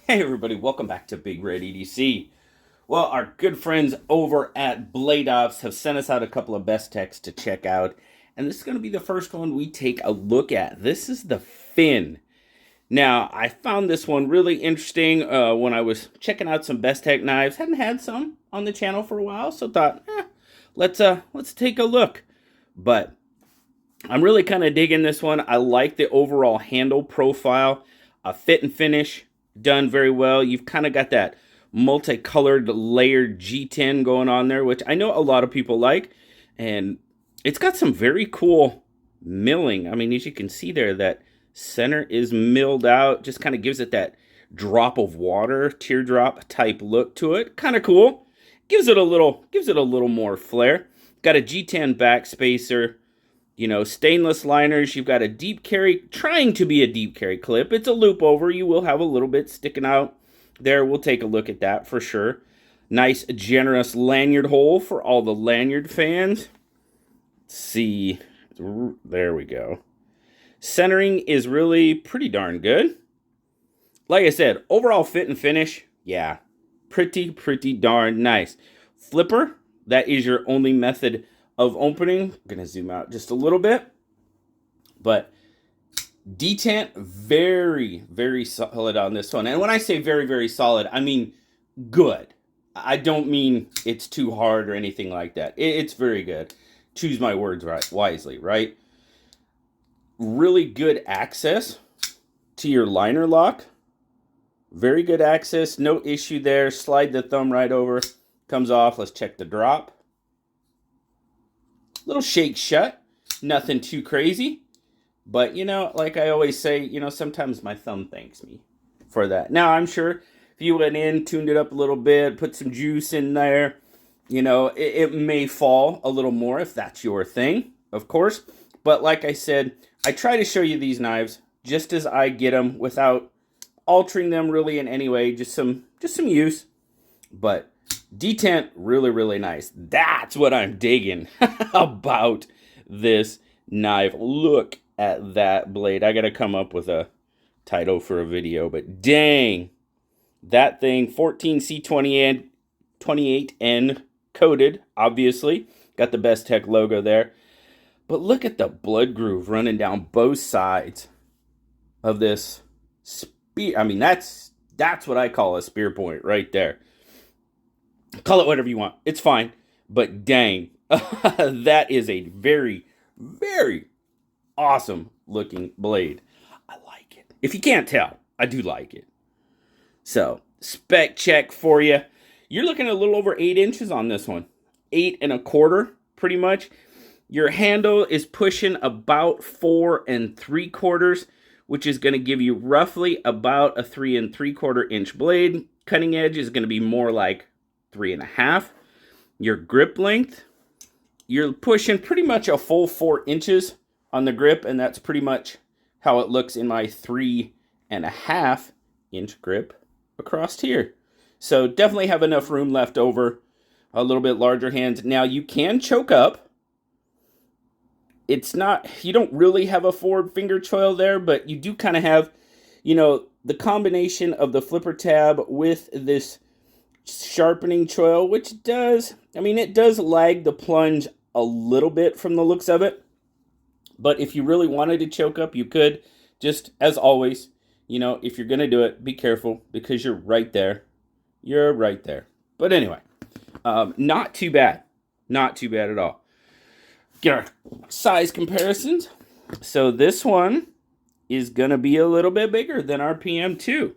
Hey everybody, welcome back to BigRedEDC. Well, our good friends over at Blade Ops have sent us out a couple of Bestechs to check out, and this is going to be the first one we take a look at. This is the fin. Now, I found this one really interesting when I was checking out some Bestech knives. Hadn't had some on the channel for a while, so thought, let's take a look. But I'm really kind of digging this one. I like the overall handle profile, fit and finish done very well. You've kind of got that multicolored layered G10 going on there, which I know a lot of people like, and it's got some very cool milling. I mean, as you can see there, that center is milled out, just kind of gives it that drop of water, teardrop type look to it. Kind of cool. Gives it a little more flair. Got a G10 back spacer. You know, stainless liners. You've got a deep carry, trying to be a deep carry clip. It's a loop over. You will have a little bit sticking out there. We'll take a look at that for sure. Nice, generous lanyard hole for all the lanyard fans. Let's see. There we go. Centering is really pretty darn good. Like I said, overall fit and finish, yeah, pretty darn nice. Flipper, that is your only method of opening. I'm going to zoom out just a little bit. But detent, very solid on this one. And when I say very solid, I mean good. I don't mean it's too hard or anything like that. It's very good. Choose my words wisely, right? Really good access to your liner lock. Very good access. No issue there. Slide the thumb right over. Comes off. Let's check the drop. Little shake shut, nothing too crazy, but you know, like I always say, you know, sometimes my thumb thanks me for that. Now, I'm sure if you went in, tuned it up a little bit, put some juice in there, you know, it may fall a little more if that's your thing, of course. But like I said, I try to show you these knives just as I get them without altering them really in any way, just some use. But detent, really nice. That's what I'm digging about this knife. Look at that blade. I gotta come up with a title for a video, but dang, that thing, 14C28N coated, obviously. Got the Bestech logo there. But look at the blood groove running down both sides of this spear. I mean, that's what I call a spear point right there. Call it whatever you want. It's fine. But dang, that is a very awesome looking blade. I like it. If you can't tell, I do like it. So, spec check for you. You're looking at a little over 8 inches on this one. 8 1/4, pretty much. Your handle is pushing about 4 3/4, which is going to give you roughly about a 3 3/4 inch blade. Cutting edge is going to be more like 3.5. Your grip length, you're pushing pretty much a full 4 inches on the grip, and that's pretty much how it looks in my 3.5 inch grip across here. So definitely have enough room left over. A little bit larger hands. Now you can choke up. It's not, you don't really have a forward finger choil there, but you do kind of have, you know, the combination of the flipper tab with this sharpening choil, which does, I mean, it does lag the plunge a little bit from the looks of it. But if you really wanted to choke up, you could. Just as always, you know, if you're going to do it, be careful because you're right there. You're right there. But anyway, not too bad. Not too bad at all. Get our size comparisons. So this one is going to be a little bit bigger than our PM2.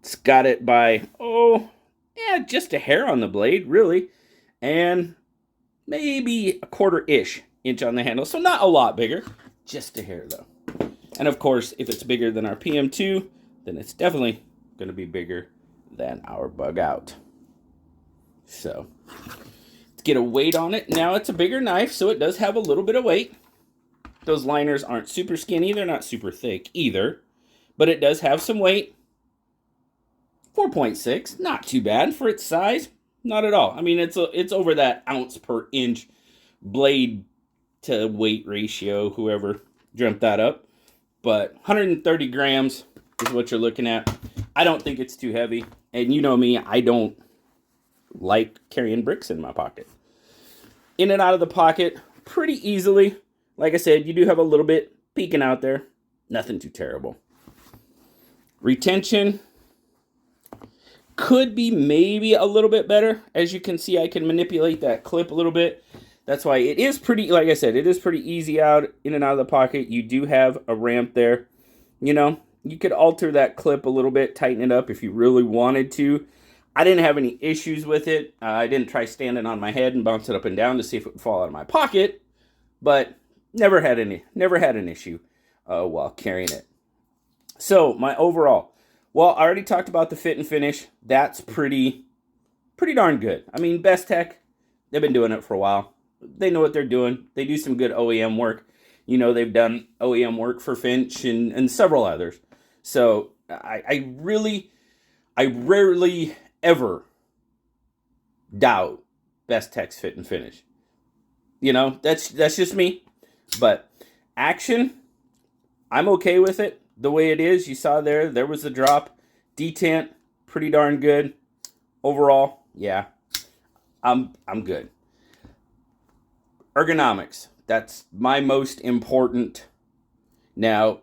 It's got it by, just a hair on the blade, really. And maybe a 1/4-ish inch on the handle. So not a lot bigger. Just a hair, though. And of course, if it's bigger than our PM2, then it's definitely going to be bigger than our bug out. So, let's get a weight on it. Now, it's a bigger knife, so it does have a little bit of weight. Those liners aren't super skinny. They're not super thick either. But it does have some weight. 4.6, not too bad for its size. Not at all. I mean, it's over that ounce per inch blade to weight ratio, whoever dreamt that up. But 130 grams is what you're looking at. I don't think it's too heavy. And you know me, I don't like carrying bricks in my pocket. In and out of the pocket pretty easily. Like I said, you do have a little bit peeking out there. Nothing too terrible. Retention could be maybe a little bit better. As you can see, I can manipulate that clip a little bit. That's why it is pretty, like I said, it is pretty easy out in and out of the pocket. You do have a ramp there. You know, you could alter that clip a little bit, tighten it up if you really wanted to. I didn't have any issues with it. I didn't try standing on my head and bounce it up and down to see if it would fall out of my pocket, but never had an issue while carrying it. So my overall, well, I already talked about the fit and finish. That's pretty darn good. I mean, Bestech, they've been doing it for a while. They know what they're doing. They do some good OEM work. You know, they've done OEM work for Finch and several others. So I rarely ever doubt Bestech's fit and finish. You know, that's just me. But action, I'm okay with it the way it is. You saw there was the drop. Detent, pretty darn good. Overall, yeah, I'm good. Ergonomics, that's my most important. Now,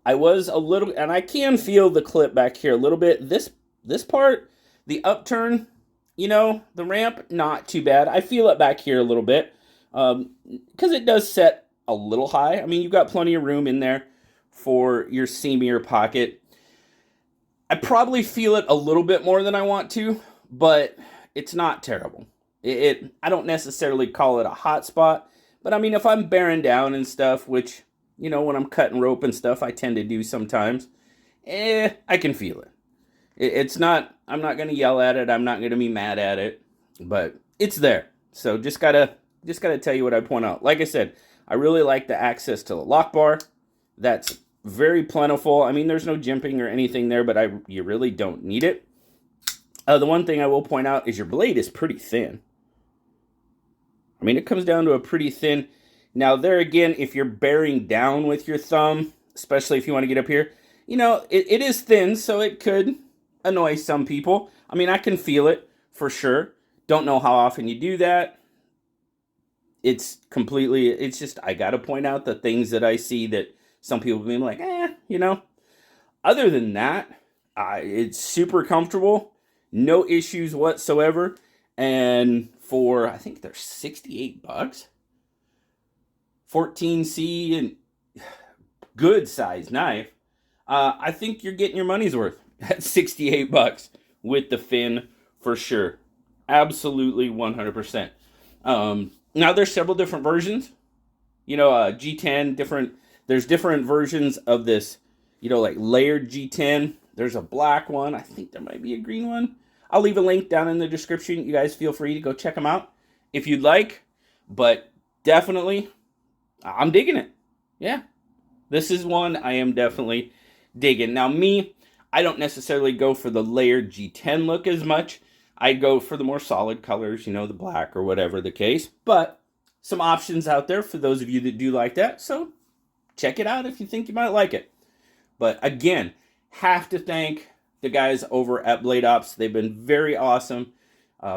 I was a little, and I can feel the clip back here a little bit. This part, the upturn, you know, the ramp, not too bad. I feel it back here a little bit because it does set a little high. I mean, you've got plenty of room in there for your seamier pocket. I probably feel it a little bit more than I want to, but it's not terrible. I don't necessarily call it a hot spot, but I mean, if I'm bearing down and stuff, which, you know, when I'm cutting rope and stuff, I tend to do sometimes, I can feel it. It's not, I'm not going to yell at it. I'm not going to be mad at it, but it's there. So just gotta tell you what I point out. Like I said, I really like the access to the lock bar. That's very plentiful. I mean, there's no jimping or anything there, but you really don't need it. The one thing I will point out is your blade is pretty thin. I mean, it comes down to a pretty thin. Now, there again, if you're bearing down with your thumb, especially if you want to get up here, you know, it is thin, so it could annoy some people. I mean, I can feel it for sure. Don't know how often you do that. It's just, I got to point out the things that I see that some people be like, you know. Other than that, it's super comfortable. No issues whatsoever. And for, I think they're $68, 14C and good size knife, I think you're getting your money's worth at $68 with the fin for sure. Absolutely 100%. Now there's several different versions. You know, G10, there's different versions of this, you know, like layered G10. There's a black one. I think there might be a green one. I'll leave a link down in the description. You guys feel free to go check them out if you'd like. But definitely, I'm digging it. Yeah. This is one I am definitely digging. Now me, I don't necessarily go for the layered G10 look as much. I go for the more solid colors, you know, the black or whatever the case. But some options out there for those of you that do like that. So check it out if you think you might like it. But again, have to thank the guys over at Blade Ops. They've been very awesome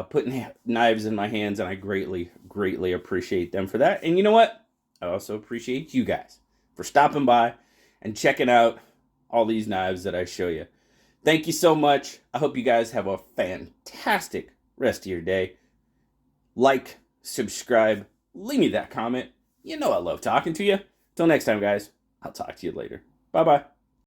putting knives in my hands, and I greatly, greatly appreciate them for that. And you know what? I also appreciate you guys for stopping by and checking out all these knives that I show you. Thank you so much. I hope you guys have a fantastic rest of your day. Like, subscribe, leave me that comment. You know I love talking to you. Till next time, guys. I'll talk to you later. Bye-bye.